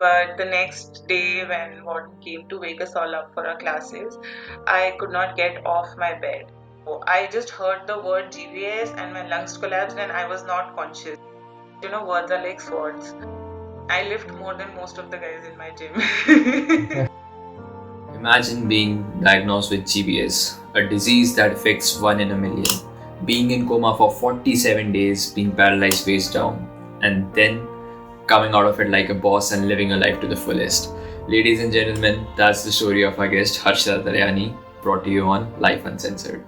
But the next day, when warden came to wake us all up for our classes, I could not get off my bed. So I just heard the word GBS and my lungs collapsed and I was not conscious. Words are like swords. I lift more than most of the guys in my gym. Imagine being diagnosed with GBS, a disease that affects 1 in a million, being in coma for 47 days, being paralyzed face down, and then coming out of it like a boss and living a life to the fullest. Ladies and gentlemen, that's the story of our guest Harshita Taryani, brought to you on Life Uncensored.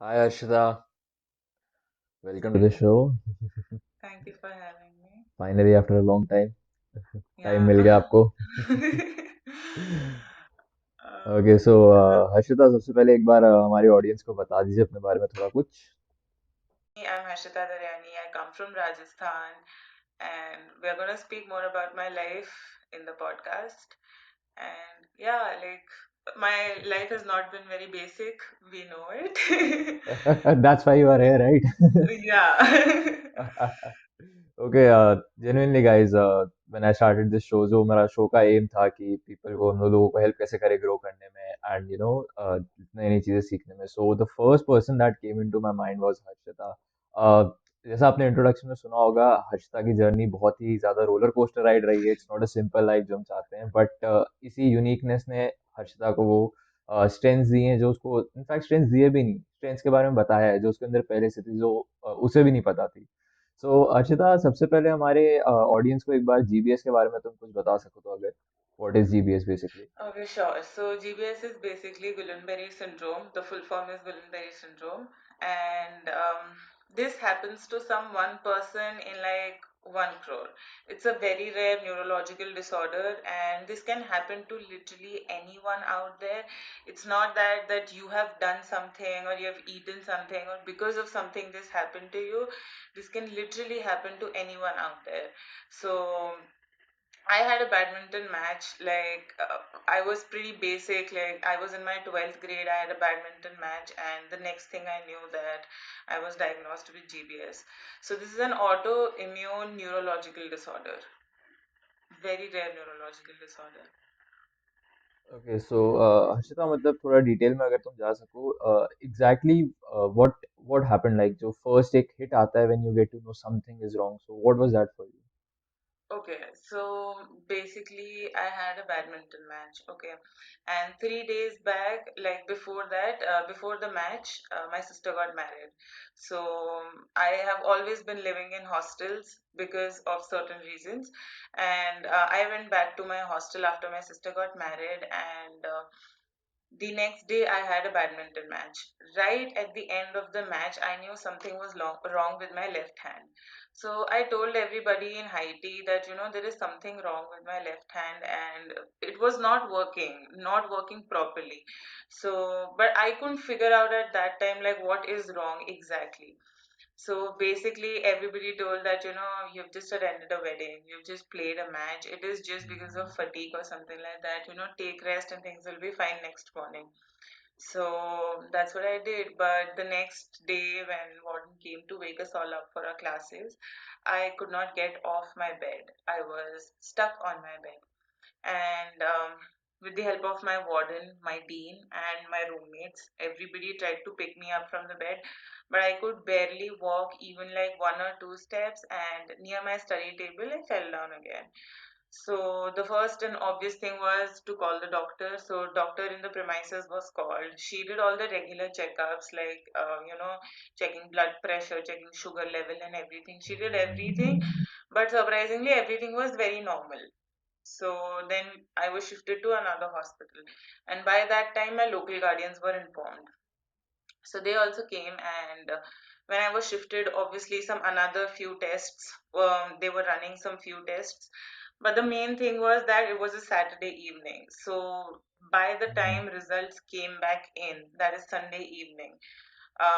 Hi Harshita, welcome to the show. Thank you for having me. Finally, after a long time, time मिल गया Yeah. आपको. Okay so Uh, Harshita सबसे पहले एक बार हमारी audience को बता दीजिए अपने बारे में थोड़ा कुछ. I'm Harshita Daryani. I come from Rajasthan, and we're going to speak more about my life in the podcast. And yeah, like my life has not been very basic. We know it. That's why you are here, right? Yeah. Okay, genuinely guys, when I started this show, जो मेरा show का M था कि people को हम लोगों को help कैसे करे ग्रो करने में and नई नई चीजें सीखने में. So the first person that came into my mind was Harshita. जैसा आपने इंट्रोडक्शन में सुना होगा, हर्षिता की जर्नी बहुत ही ज्यादा रोलर कोस्टर राइड रही है. It's not a simple life जो हम चाहते हैं, बट इसी यूनिकनेस ने हर्षिता को वो स्ट्रेंथ्स दिए हैं जो उसको, इनफैक्ट स्ट्रेंथ्स दिए भी नहीं, स्ट्रेंथ्स के बारे में बताया है जो उसके अंदर पहले से थी, जो उसे भी नहीं पता थी. सो अर्चिता, सबसे पहले हमारे ऑडियंस को एक बार जीबीएस के बारे में तुम कुछ बता सको तो, अगर what is GBS basically. Okay, sure. So GBS is basically Guillain-Barré syndrome. The full form is Guillain-Barré syndrome, and this happens to some one person in like 1 crore. It's a very rare neurological disorder, and this can happen to literally anyone out there. It's not that you have done something or you have eaten something or because of something this happened to you. This can literally happen to anyone out there. So I had a badminton match. I was pretty basic. Like, I was in my 12th grade. I had a badminton match, and the next thing I knew that I was diagnosed with GBS. So, this is an autoimmune neurological disorder, very rare neurological disorder. Okay so Harshita, मतलब थोड़ा detail में अगर तुम जा सको, exactly what what happened, like जो first एक hit आता है when you get to know something is wrong, so what was that for you. Okay, so basically, I had a badminton match. Okay, and 3 days back, like before that, before the match, my sister got married. So I have always been living in hostels because of certain reasons, and I went back to my hostel after my sister got married, and the next day, I had a badminton match. Right at the end of the match, I knew something was wrong with my left hand. So I told everybody in Haiti that, there is something wrong with my left hand and it was not working properly. So, but I couldn't figure out at that time, like, what is wrong exactly. So basically, everybody told that, you've just attended a wedding, you've just played a match. It is just because of fatigue or something like that. Take rest and things will be fine next morning. So that's what I did. But the next day, when warden came to wake us all up for our classes, I could not get off my bed. I was stuck on my bed. And with the help of my warden, my dean, and my roommates, everybody tried to pick me up from the bed, but I could barely walk even like 1 or 2 steps. And near my study table, I fell down again. So the first and obvious thing was to call the doctor. So doctor in the premises was called. She did all the regular checkups, like checking blood pressure, checking sugar level, and everything. She did everything, but surprisingly, everything was very normal. So then I was shifted to another hospital. And by that time, my local guardians were informed. So they also came, and when I was shifted, obviously, some another few tests, they were running some few tests. But the main thing was that it was a Saturday evening. So by the time results came back in, that is Sunday evening,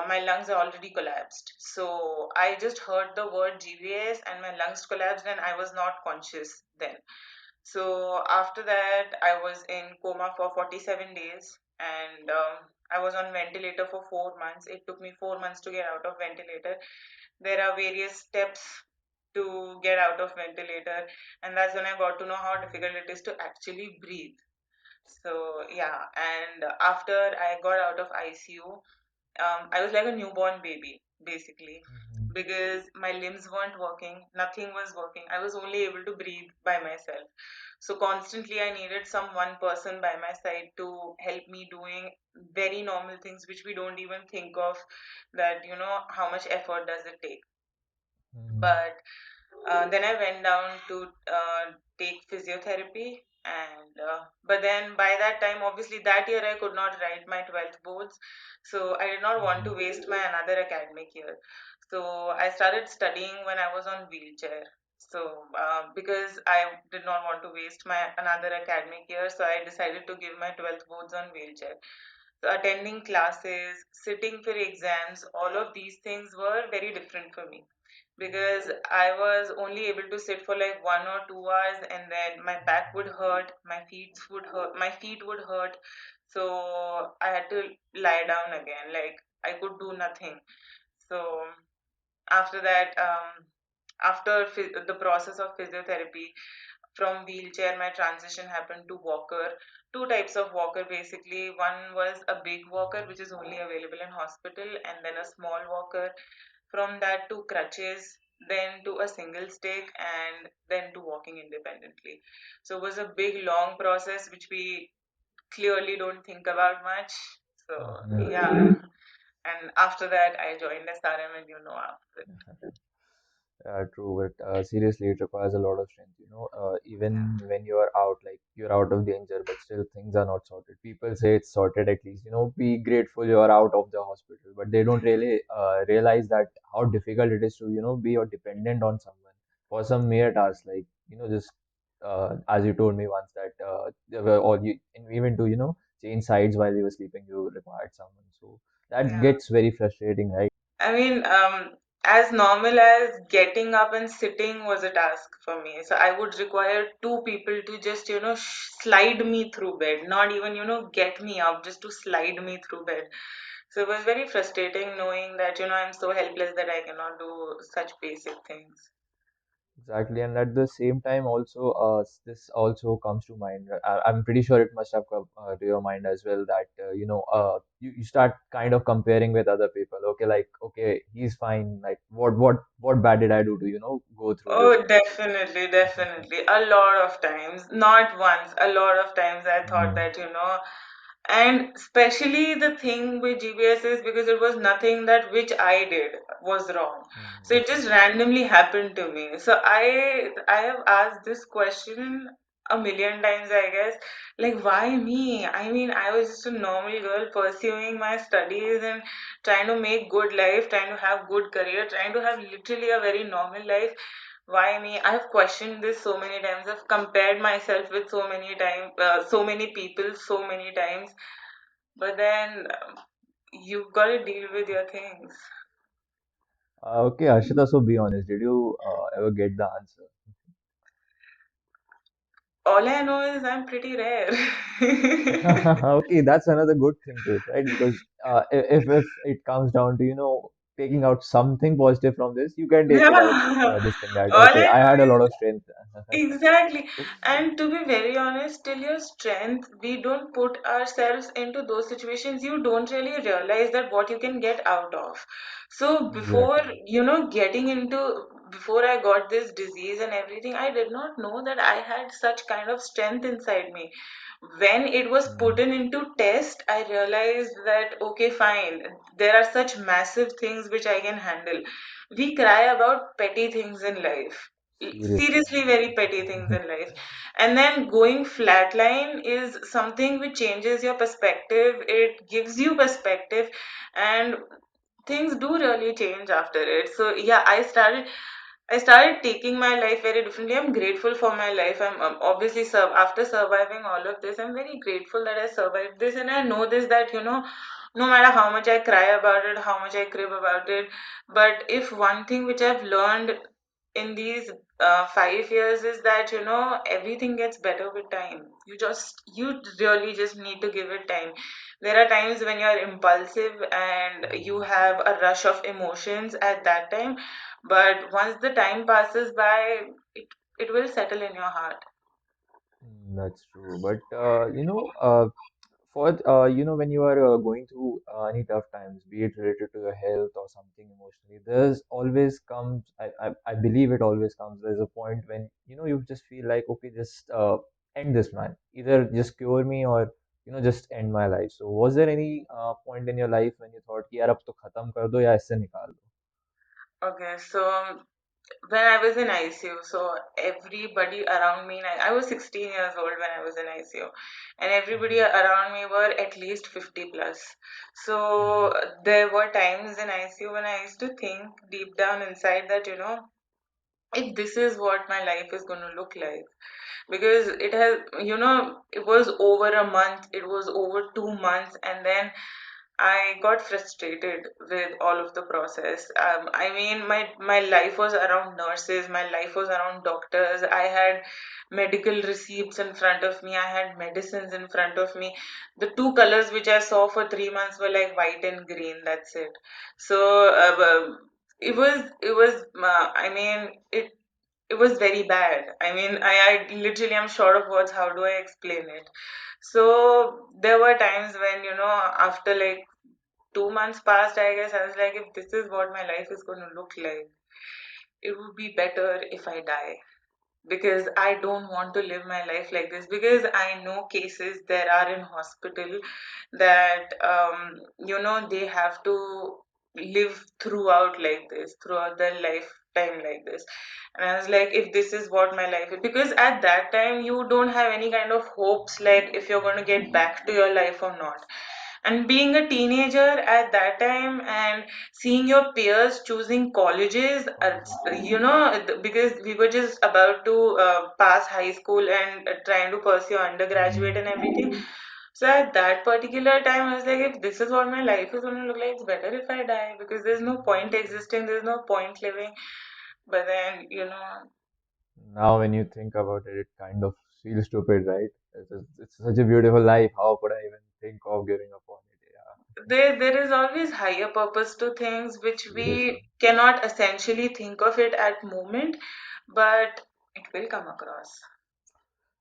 my lungs are already collapsed. So I just heard the word GVS and my lungs collapsed, and I was not conscious then. So after that, I was in coma for 47 days, and I was on ventilator for 4 months. It took me 4 months to get out of ventilator. There are various steps to get out of ventilator, and that's when I got to know how difficult it is to actually breathe. So yeah, and after I got out of ICU, I was like a newborn baby, basically, Mhm. because my limbs weren't working, nothing was working. I was only able to breathe by myself. So constantly, I needed some one person by my side to help me doing very normal things, which we don't even think of. That how much effort does it take? Mhm. But then I went down to take physiotherapy, and but then by that time, obviously that year I could not write my 12th boards, so I did not want to Mhm. waste my another academic year. So I started studying when I was on wheelchair. So because I did not want to waste my another academic year, so I decided to give my 12th boards on wheelchair. So attending classes, sitting for exams, all of these things were very different for me because I was only able to sit for like 1 or 2 hours, and then my back would hurt, my feet would hurt. So I had to lie down again. Like I could do nothing. So after that, after the process of physiotherapy, from wheelchair, my transition happened to walker. Two types of walker basically. One was a big walker, which is only available in hospital, and then a small walker. From that to crutches, then to a single stick, and then to walking independently. So it was a big, long process which we clearly don't think about much. So Mhm. yeah, and after that, I joined SRM, and after. True, but seriously, it requires a lot of strength. Even when you are out, like you're out of danger, but still things are not sorted. People say it's sorted at least. Be grateful you are out of the hospital, but they don't really realize that how difficult it is to, be or dependent on someone for some mere tasks. Like, just as you told me once that there were all you, and even to, change sides while you were sleeping, you required someone. So that Yeah. gets very frustrating, right? I mean, as normal as getting up and sitting was a task for me. So I would require two people to just, slide me through bed, not even, get me up, just to slide me through bed. So it was very frustrating knowing that, I'm so helpless that I cannot do such basic things. Exactly, and at the same time, also, this also comes to mind. I'm pretty sure it must have come to your mind as well that you start kind of comparing with other people. Okay, like okay, he's fine. Like what bad did I do to go through this? Oh, definitely, definitely. A lot of times, not once, a lot of times I thought Mm-hmm. that, and especially the thing with GBS is because it was nothing that which I did was wrong. So it just randomly happened to me. So I have asked this question a million times, I guess. Like, why me? I mean, I was just a normal girl pursuing my studies and trying to make good life, trying to have good career, trying to have literally a very normal life. Why me? I've questioned this so many times. I've compared myself with so many people, so many times. But then you've got to deal with your things. Okay, Arshita, so be honest. Did you ever get the answer? All I know is I'm pretty rare. Okay, that's another good thing to it, right? Because if it comes down to, taking out something positive from this, you can take it out Yeah. this thing that, All okay, I I know had a lot is of strength. exactly. And to be very honest, till your strength, we don't put ourselves into those situations. You don't really realize that what you can get out of. So before, Exactly. before I got this disease and everything, I did not know that I had such kind of strength inside me. When it was put Mm, in into test, I realized that, okay, fine, there are such massive things which I can handle. We cry about petty things in life, seriously. seriously very petty things in life, and then going flatline is something which changes your perspective, it gives you perspective, and things do really change after it. So yeah, I started taking my life very differently. I'm grateful for my life. I'm obviously after surviving all of this, I'm very grateful that I survived this, and I know this that no matter how much I cry about it, how much I crib about it, but if one thing which I've learned in these 5 years is that, everything gets better with time. You really just need to give it time. There are times when you're impulsive and you Mhm. have a rush of emotions at that time, but once the time passes by, it will settle in your heart. That's true. But for when you are going through any tough times, be it related to your health or something emotionally, there's always comes. I believe it always comes. There's a point when you just feel like, okay, just end this, man. Either just cure me or just end my life. So was there any point in your life when you thought कि यार अब तो खत्म कर दो या इससे निकाल दो? Okay, so when I was in ICU, so everybody around me, I was 16 years old when I was in ICU, and everybody Mhm. around me were at least 50 plus. So there were times in ICU when I used to think deep down inside that, if this is what my life is going to look like, because it has, it was over a month, it was over 2 months, and then I got frustrated with all of the process. I mean, my life was around nurses, my life was around doctors. I had medical receipts in front of me, I had medicines in front of me. The two colors which I saw for 3 months were like white and green. That's it. So it was. I mean, it was very bad. I mean, I literally am short of words. How do I explain it? So there were times when, after like 2 months passed, I guess I was like, if this is what my life is going to look like, it would be better if I die, because I don't want to live my life like this. Because I know cases there are in hospital that, they have to live throughout like this, throughout their lifetime like this. And I was like, if this is what my life is, because at that time you don't have any kind of hopes like if you're going to get back to your life or not. And being a teenager at that time and seeing your peers choosing colleges, because we were just about to pass high school and trying to pursue undergraduate Mhm. and everything. So at that particular time, I was like, if this is what my life is going to look like, it's better if I die, because there's no point existing, there's no point living. But then, Now, when you think about it, it kind of feels stupid, right? It's such a beautiful life. How could I even think of giving up on it? there is always higher purpose to things which Yeah, seriously. we cannot essentially think of it at moment, but it will come across.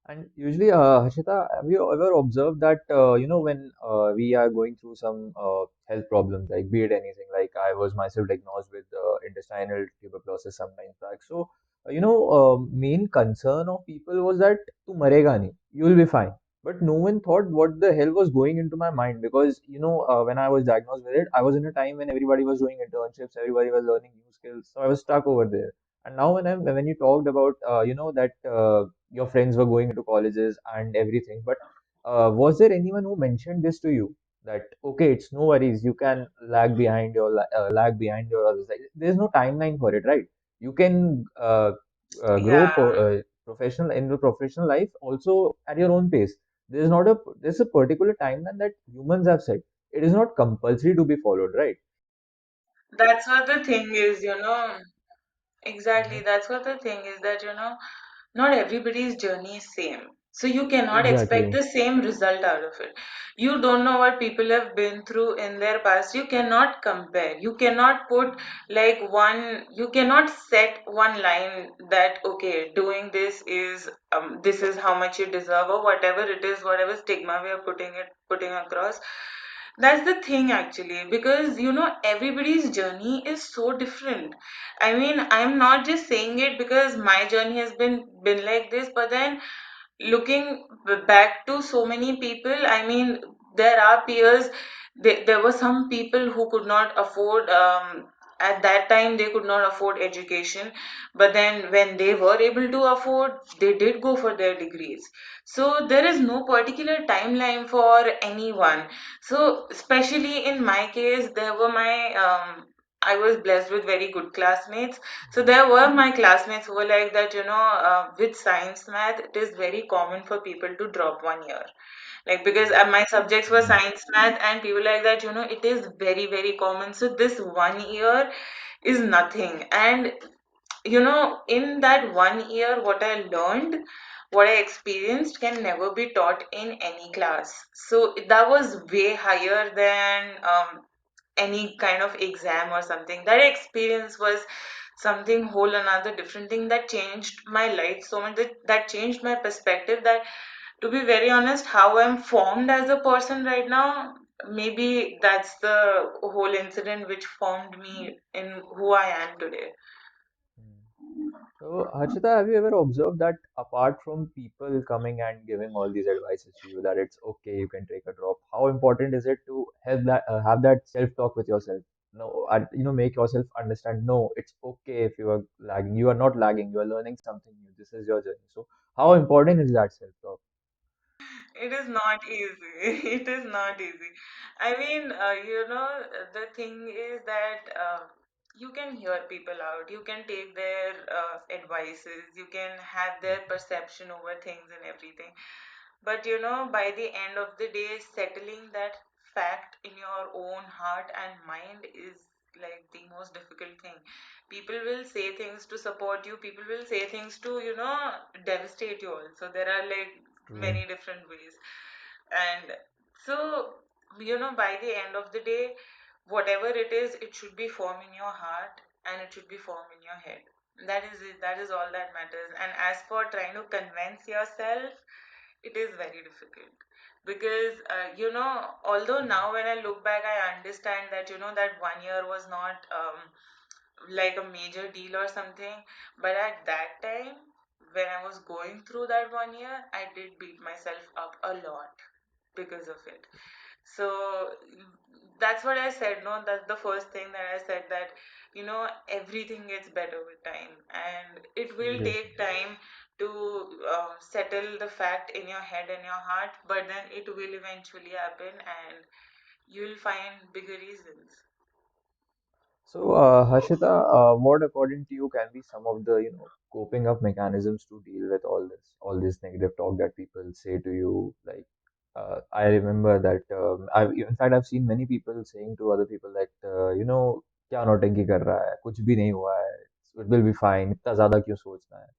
And usually, Harshita, have you ever observed that, when we are going through some health problems, like be it anything, like I was myself diagnosed with intestinal tuberculosis some time back. So, main concern of people was that tu marega nahi, you will be fine. But no one thought what the hell was going into my mind because, when I was diagnosed with it, I was in a time when everybody was doing internships, everybody was learning new skills. So I was stuck over there. And now when you talked about, that your friends were going into colleges and everything. But was there anyone who mentioned this to you that okay, it's no worries, you can lag behind your others? Like, there's no timeline for it, right? You can grow Yeah, professional in the professional life also at your own pace. There's a particular timeline that humans have set. It is not compulsory to be followed, right? that's what the thing is, exactly. Hmm. That's what the thing is that, not everybody's journey is same. So you cannot expect Exactly. the same result out of it. You don't know what people have been through in their past. You cannot compare. You cannot put like you cannot set one line that, okay, doing this is how much you deserve, or whatever it is, whatever stigma we are putting across. That's the thing actually, because everybody's journey is so different. I mean, I'm not just saying it because my journey has been like this, but then looking back to so many people, I mean, there are peers. There were some people who could not afford, at that time they could not afford education, but then when they were able to afford, they did go for their degrees. So there is no particular timeline for anyone. So especially in my case, there were my I was blessed with very good classmates. So there were my classmates who were like that, with science math, it is very common for people to drop 1 year. Like, because my subjects were Mhm. science math, and people like that, it is very, very common. So this 1 year is nothing. And in that 1 year, what I learned, what I experienced can never be taught in any class. So that was way higher than any kind of exam or something. That experience was something whole another different thing that changed my life so much, that changed my perspective. That, to be very honest, how I'm formed as a person right now, maybe that's the whole incident which formed me in who I am today. Hmm. So, Harshita, have you ever observed that apart from people coming and giving all these advices to you that it's okay, you can take a drop, how important is it to have that self-talk with yourself? No, make yourself understand, no, it's okay if you are lagging. You are not lagging, you are learning something new. This is your journey. So, how important is that self-talk? It is not easy. It is not easy. I mean, the thing is that you can hear people out. You can take their advices. You can have their perception over things and everything. But by the end of the day, settling that fact in your own heart and mind is like the most difficult thing. People will say things to support you, people will say things to, devastate you also. There are like True. many different ways. And so, by the end of the day, whatever it is, it should be formed in your heart and it should be formed in your head. That is it. That is all that matters. And as for trying to convince yourself, it is very difficult because although now when I look back, I understand that that 1 year was not like a major deal or something, but at that time when I was going through that 1 year, I did beat myself up a lot because of it. So that's what I said. No, that's the first thing that I said, that everything gets better with time, and it will Seriously. take time to settle the fact in your head and your heart, but then it will eventually happen, and you'll find bigger reasons. So, Harshita, what according to you can be some of the, coping up mechanisms to deal with all this negative talk that people say to you? Like, I remember that in fact, I've seen many people saying to other people that, क्या नौटंकी कर रहा है, कुछ भी नहीं हुआ है, it will be fine, इतना ज़्यादा क्यों सोचना है?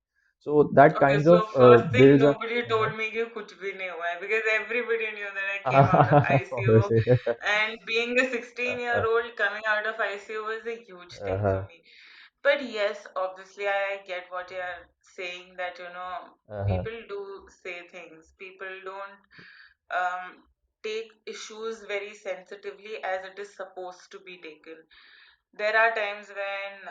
So that Okay, kind so of first thing, builds up. nobody Uh-huh. told me कि कुछ भी नहीं हुआ है, because everybody knew that I came out of ICU, Obviously. and being a 16-year-old coming out of ICU was a huge thing for Uh-huh. me. But yes, obviously I get what you're saying, that Uh-huh. people do say things. People don't take issues very sensitively as it is supposed to be taken. There are times when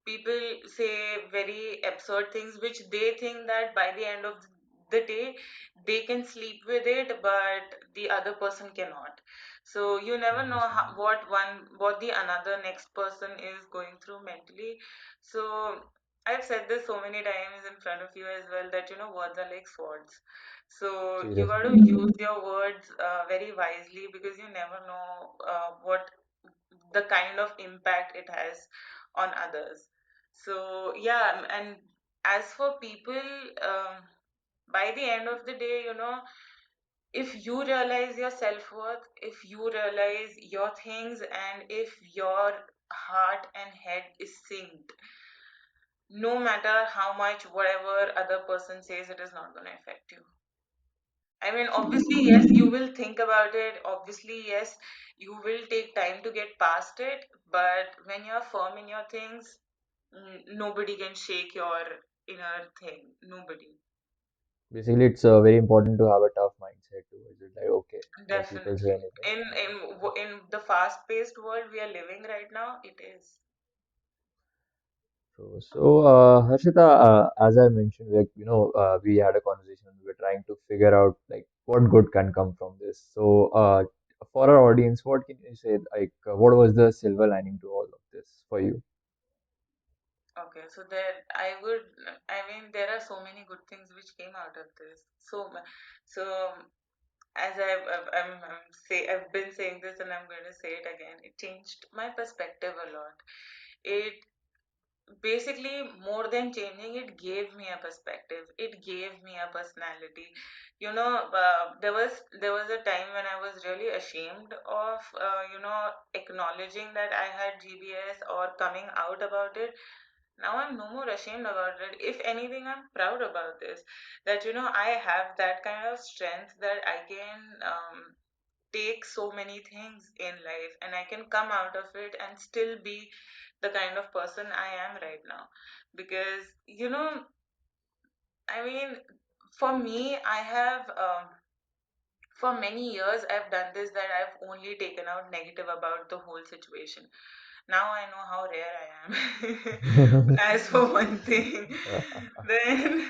people say very absurd things which they think that by the end of the day they can sleep with it, but the other person cannot. So you never know Obviously. what the another next person is going through mentally. So I've said this so many times in front of you as well, that words are like swords. So you got Seriously. to use your words very wisely, because you never know what the kind of impact it has on others. So yeah, and as for people, um, by the end of the day, if you realize your self-worth, if you realize your things, and if your heart and head is synced, no matter how much whatever other person says, it is not going to affect you. I mean, obviously, yes, you will think about it. Obviously, yes, you will take time to get past it. But when you're firm in your things, nobody can shake your inner thing. Nobody. Basically, it's very important to have a tough mindset towards it. Like, okay, let people say Definitely. anything. In the fast-paced world we are living right now, it is. So, Harshita, as I mentioned, like, we had a conversation. We were trying to figure out like what good can come from this. So, for our audience, what can you say? Like, what was the silver lining to all of this for you? Okay, so I mean, there are so many good things which came out of this. So as I've been saying this, and I'm going to say it again. It changed my perspective a lot. It basically, more than changing, it gave me a perspective. It gave me a personality. There was a time when I was really ashamed of acknowledging that I had GBS or coming out about it. Now I'm no more ashamed about it. If anything, I'm proud about this. That, I have that kind of strength that I can take so many things in life and I can come out of it and still be the kind of person I am right now. Because, I mean, for me, I have, for many years, I've done this that I've only taken out negative about the whole situation. Now I know how rare I am. As for one thing. Then,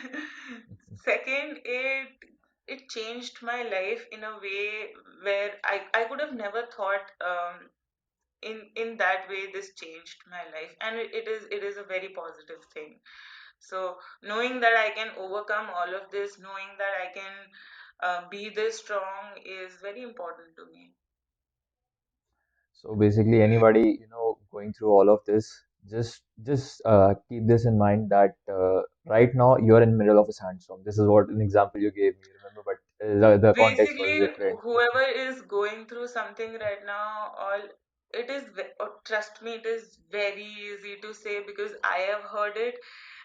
second, it changed my life in a way where I could have never thought in that way this changed my life, and it is a very positive thing. So knowing that I can overcome all of this, knowing that I can be this strong is very important to me. So basically, anybody going through all of this, just keep this in mind that right now you're in the middle of a sandstorm. This is what an example you gave me, remember, but the context was Basically, different. whoever is going through something right now, all trust me, it is very easy to say because I have heard it,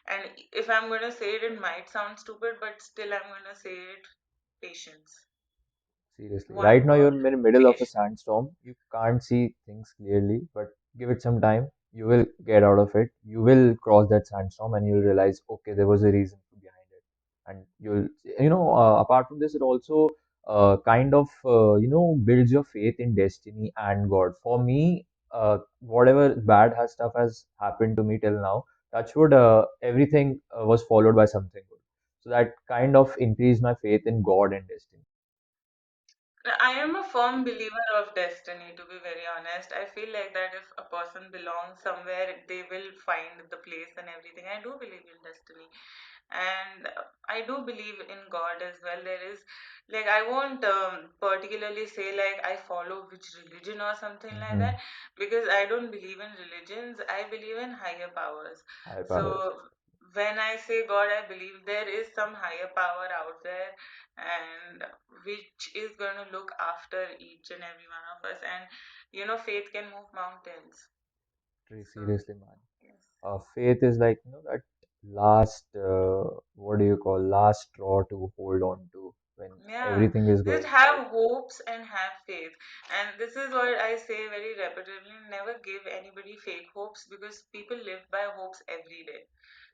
and if I'm going to say it, it might sound stupid, but still I'm going to say it. Patience. Seriously, right One now you're word. in the middle of a Patience. sandstorm. You can't see things clearly, but give it some time. You will get out of it. You will cross that sandstorm, and you'll realize, okay, there was a reason behind it. And apart from this, it also kind of builds your faith in destiny and God. For me, whatever bad has stuff has happened to me till now, touch wood, everything was followed by something good. So that kind of increased my faith in God and destiny. I am a firm believer of destiny, to be very honest. I feel like that if a person belongs somewhere, they will find the place and everything. I do believe in destiny. And I do believe in God as well. There is, like, I won't particularly say, like, I follow which religion or something like Mm-hmm. that, because I don't believe in religions. I believe in higher powers. High powers. So, when I say God, I believe there is some higher power out there, and which is going to look after each and every one of us. And faith can move mountains. So Seriously, man. yes. Faith is like, that last, what do you call, last straw to hold on to when Yeah, everything is just going bad. have hopes and have faith. And this is what I say very repetitively, never give anybody fake hopes because people live by hopes every day.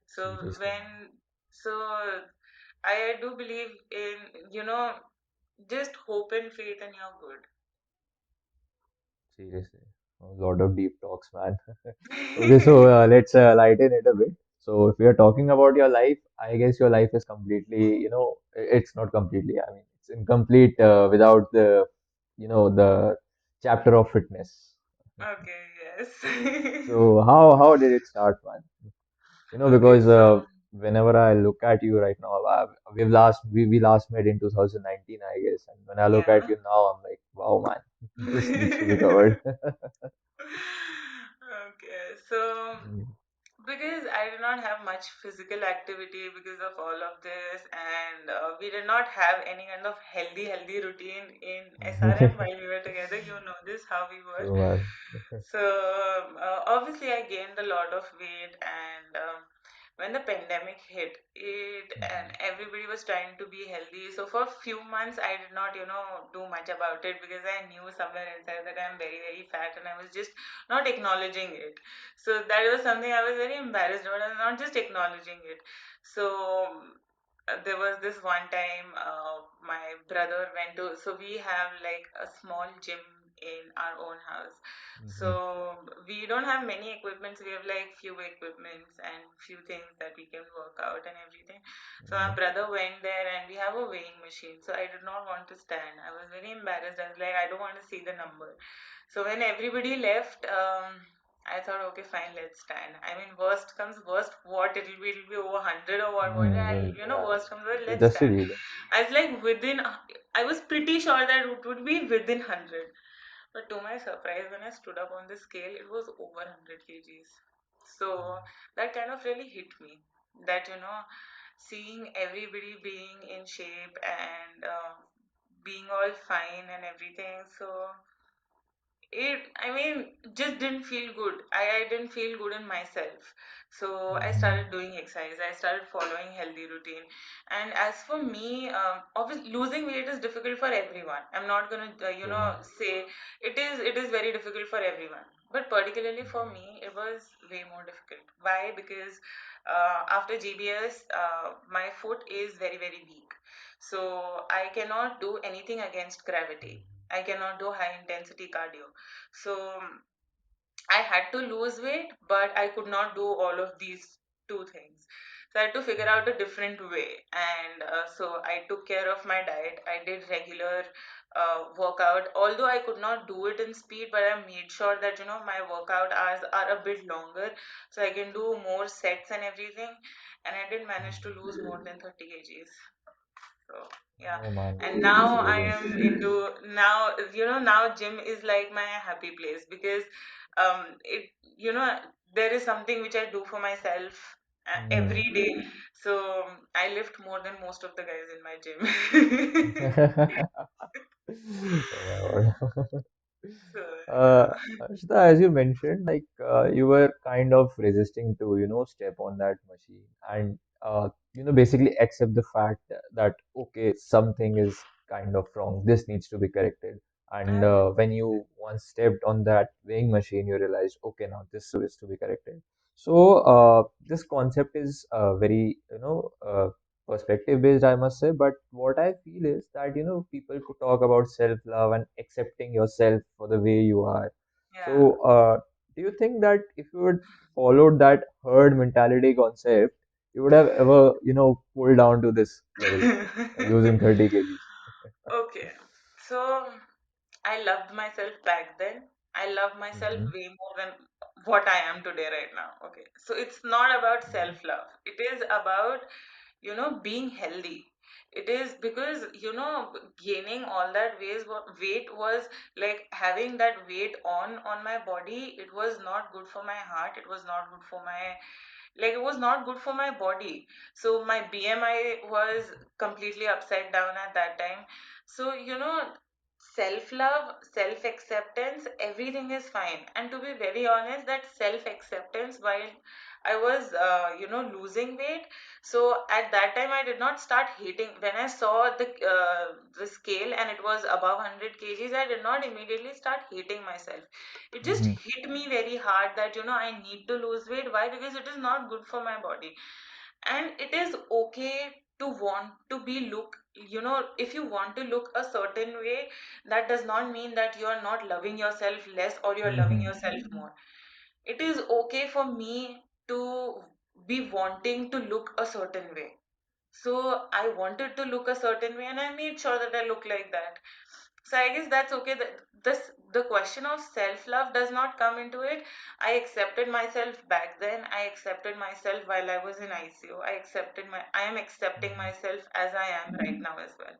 So Seriously, man. when so I do believe in, just hope and faith and you're Seriously. A lot of deep talks, man. Okay, so good. let's lighten it a bit. So if we are talking about your life, I guess your life is completely, it's not completely, I mean, it's incomplete without the chapter of fitness. Okay, yes. So how did it start, man? Okay, Because so whenever I look at you right now, we last met in 2019, I guess, and when I look at yeah. you now, I'm like, wow, man, this needs to be covered. Okay, so Mm. because I did not have much physical activity because of all of this, and we did not have any kind of healthy routine in SRM while we were together. You know this, how we were. True, man. So obviously, I gained a lot of weight, and when the pandemic hit, it and Mhm. everybody was trying to be healthy. So for a few months, I did not, do much about it because I knew somewhere inside that I'm very fat, and I was just not acknowledging it. So that was something I was very embarrassed about, and not just acknowledging it. So there was this one time my brother went to, so we have like a small gym in our own house. Mhm. So we don't have many equipments, we have like few equipments and few things that we can work out and everything. So my Mhm. brother went there and we have a weighing machine, so I did not want to stand. I was very embarrassed. I was like, I don't want to see the number. So when everybody left, I thought, okay, fine, let's stand. I mean, worst comes worst, what it'll be over 100 or what? I'll, Yeah, worst comes worst, let's just a stand. reading. I was like I was pretty sure that it would be within 100. But to my surprise, when I stood up on the scale, it was over 100 kgs. So that kind of really hit me. That, seeing everybody being in shape and being all fine and everything. So I mean, just didn't feel good. I didn't feel good in myself. So I Mhm. started doing exercise. I started following healthy routine. And as for me, obviously losing weight is difficult for everyone. I'm not gonna, True. say it is very difficult for everyone. But particularly for me, it was way more difficult. Why? Because after GBS, my foot is very, very weak. So I cannot do anything against gravity. I cannot do high intensity cardio. So I had to lose weight, but I could not do all of these two things. So I had to figure out a different way. And so I took care of my diet. I did regular workout. Although I could not do it in speed, but I made sure that, my workout hours are a bit longer so I can do more sets and everything. And I did manage to lose more than 30 kgs. So yeah, Oh man, and that's now I really am into now now gym is like my happy place because it there is something which I do for myself mm. every day. So I lift more than most of the guys in my gym. Oh my God. So Uh, Ashita, as you mentioned, like you were kind of resisting to, step on that machine and, basically accept the fact that, okay, something is kind of wrong. This needs to be corrected. And yeah. when you once stepped on that weighing machine, you realized, okay, now this is to be corrected. So this concept is very, perspective based, I must say. But what I feel is that, people could talk about self-love and accepting yourself for the way you are. Yeah. So, do you think that if you had followed that herd mentality concept, you would have ever, pulled down to this level, losing 30 kgs? Okay. So I loved myself back then. I love myself Mm-hmm. way more than what I am today right now. Okay. So it's not about self-love. It is about, being healthy. It is because, gaining all that weight was like having that weight on my body. It was not good for my heart. It was not good for my it was not good for my body. So my BMI was completely upside down at that time. So self love, self acceptance, everything is fine. And to be very honest, that self acceptance, while I was losing weight, so at that time I did not start hating. When I saw the scale and it was above 100 kgs, I did not immediately start hating myself. It just Mm-hmm. hit me very hard that I need to lose weight. Why? Because it is not good for my body. And it is okay to want to be look, if you want to look a certain way, that does not mean that you are not loving yourself less or you're loving Mm-hmm. yourself more. It is okay for me to be wanting to look a certain way. So I wanted to look a certain way and I made sure that I look like that. So I guess that's okay. The question of self-love does not come into it. I accepted myself back then. I accepted myself while I was in ICU. I am accepting myself as I am right now as well.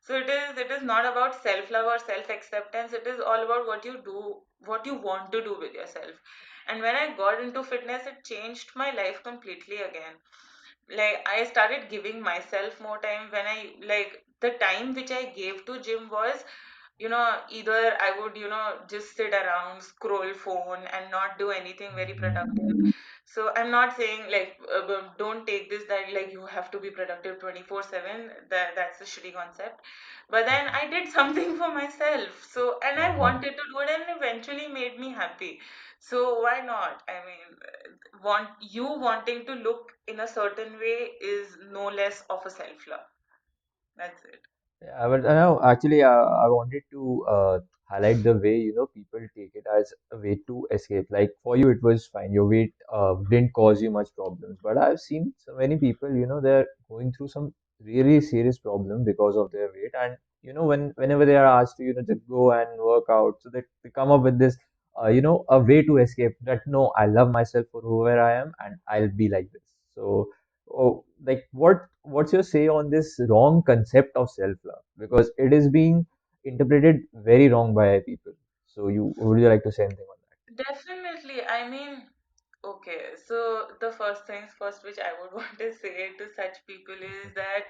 So it is not about self-love or self-acceptance. It is all about what you do, what you want to do with yourself. And when I got into fitness, it changed my life completely again. Like I started giving myself more time. When I like the time which I gave to gym was, either I would, just sit around, scroll phone and not do anything very productive. So I'm not saying like don't take this that like you have to be productive 24/7. That's a shitty concept. But then I did something for myself. So and I Uh-huh. wanted to do it and eventually made me happy. So why not? I mean, wanting to look in a certain way is no less of a self love. That's it. Yeah, but no, actually, I wanted to highlight the way, people take it as a way to escape. Like for you, it was fine. Your weight didn't cause you much problems. But I've seen so many people, they're going through some really serious problem because of their weight. And, whenever they are asked to, to go and work out, so they come up with this, a way to escape that, no, I love myself for whoever I am and I'll be like this. So, oh, like what's your say on this wrong concept of self-love? Because it is being interpreted very wrong by people. So you would you like to say anything on Definitely. I mean, okay, so the first things first, which I would want to say to such people is that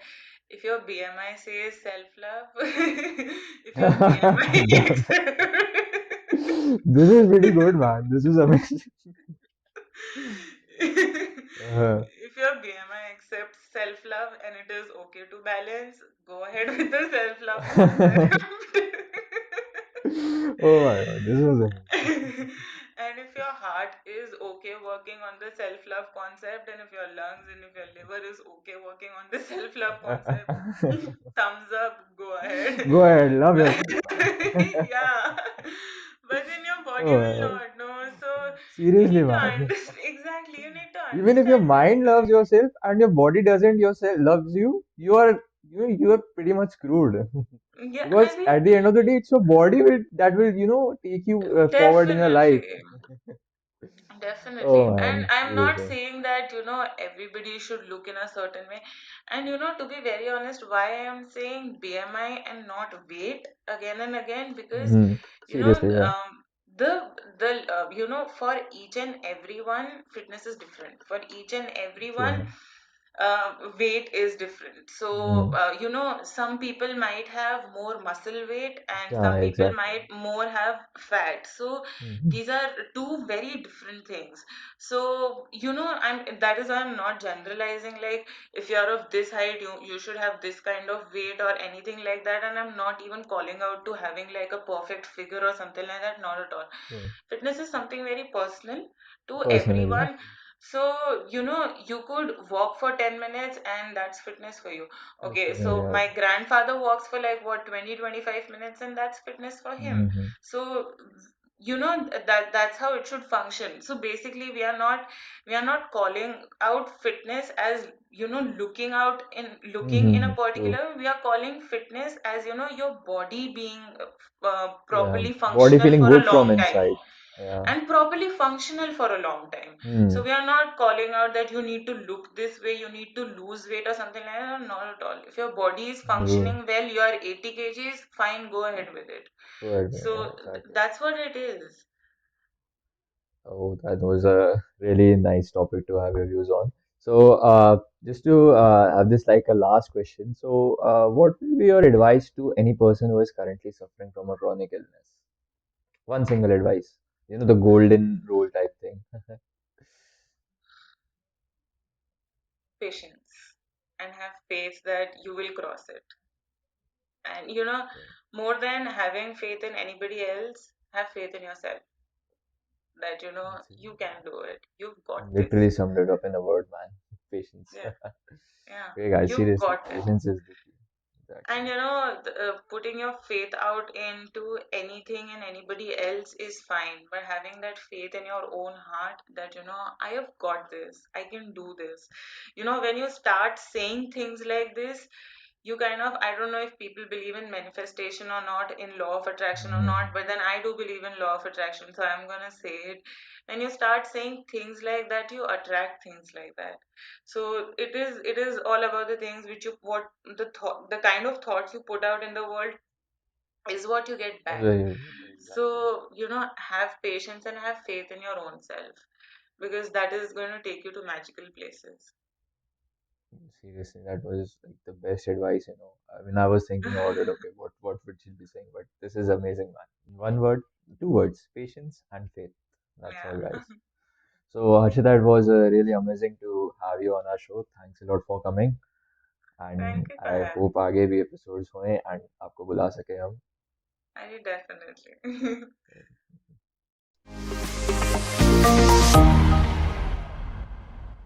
if your BMI says self love, if your that? BMI Done. This is pretty good, man. This is amazing. Uh, If your BMI accepts self-love and it is okay to balance, go ahead with the self-love concept. oh my God, this was And if your heart is okay working on the self-love concept, and if your lungs and if your liver is okay working on the self-love concept, amazing. thumbs up, go ahead. Go ahead, love yourself, But man. yeah, but then your body Oh my will God. not know. So you Seriously, need to man. understand exactly. You need to Even if your understand that. mind loves yourself and your body doesn't yourself loves you, you are pretty much screwed. Yeah, I Because mean, at the end of the day, it's your body that will take you forward in your life. definitely. Definitely. Oh And man, I'm not seriously. saying that, everybody should look in a certain way. And, to be very honest, why I am saying BMI and not weight again and again, because, Hmm. you know, Seriously, yeah. for each and everyone, fitness is different. For each and everyone, True. weight is different. So, Hmm. some people might have more muscle weight and Yeah, some people exactly. might more have fat. So, Hmm. these are two very different things. So, that is why I'm not generalizing, like if you're of this height, you should have this kind of weight or anything like that. And I'm not even calling out to having like a perfect figure or something like that, not at all. True. Fitness is something very personal to Personal, everyone. exactly. So, you could walk for 10 minutes and that's fitness for you. That's Okay, fitness, so yeah. my grandfather walks for like what, 20-25 minutes, and that's fitness for him. Hmm. So, that's how it should function. So basically we are not calling out fitness as, looking in a Hmm. True. particular. We are calling fitness as, your body being Yeah. properly Body functional feeling for a good from long time inside. Yeah. and properly functional for a long time. So Hmm. we are not calling out that you need to look this way, you need to lose weight or something like that. Not at all. If your body is True. functioning well, you are 80 kgs, fine, go ahead with it. Go ahead, yeah, So exactly. that's what it is. Oh, that was a really nice topic to have your views on. So, just to have this like a last question. So, what will be your advice to any person who is currently suffering from a chronic illness? One single advice. The golden rule type thing. Patience and have faith that you will cross it. And more than having faith in anybody else, have faith in yourself that That's it. you can do it. You've got this. Literally summed it up in a word, man. Patience. Yeah, yeah, Okay, guys, you've seriously, got it. patience is the key. Exactly. And putting your faith out into anything and anybody else is fine, but having that faith in your own heart that I have got this, I can do this. When you start saying things like this, you kind of, I don't know if people believe in manifestation or not, in law of attraction or Mhm. not, but then I do believe in law of attraction, so I'm gonna say it. When you start saying things like that, you attract things like that. So it is all about the things which you what the kind of thoughts you put out in the world is what you get That's back. very exactly. So have patience and have faith in your own self, because that is going to take you to magical places. Seriously, that was like the best advice. I mean, I was thinking about it, okay, what would she be saying? But this is amazing, man. One word, two words, patience and faith. That's all, Yeah. guys. So, Harshita, it was really amazing to have you on our show. Thanks a lot for coming. Thank And you for I having hope आगे भी episodes हों and आपको बुला सके हम. me. I definitely.